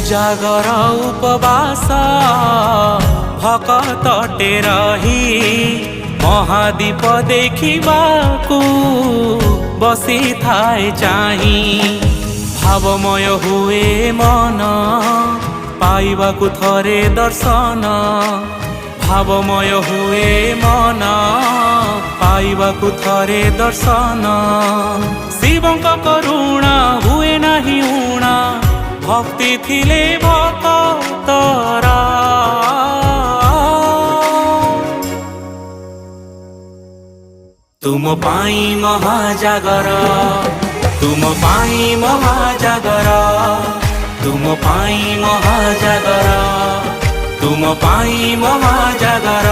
उजागर उपवास भकतटे रही महादीप देखिबाकू बसी थाए चाही भावमय हुए मन पाइबाकू थरे दर्शन भावमय हुए मन पाइबाकू थरे दर्शन शिवंक करुणा हुए नाही ऊणा भक्ति थिले भक्तरा तुम पाई महाजागर तुम पाई महाजागर तुम पाई महाजागर तुम पाई महाजागर।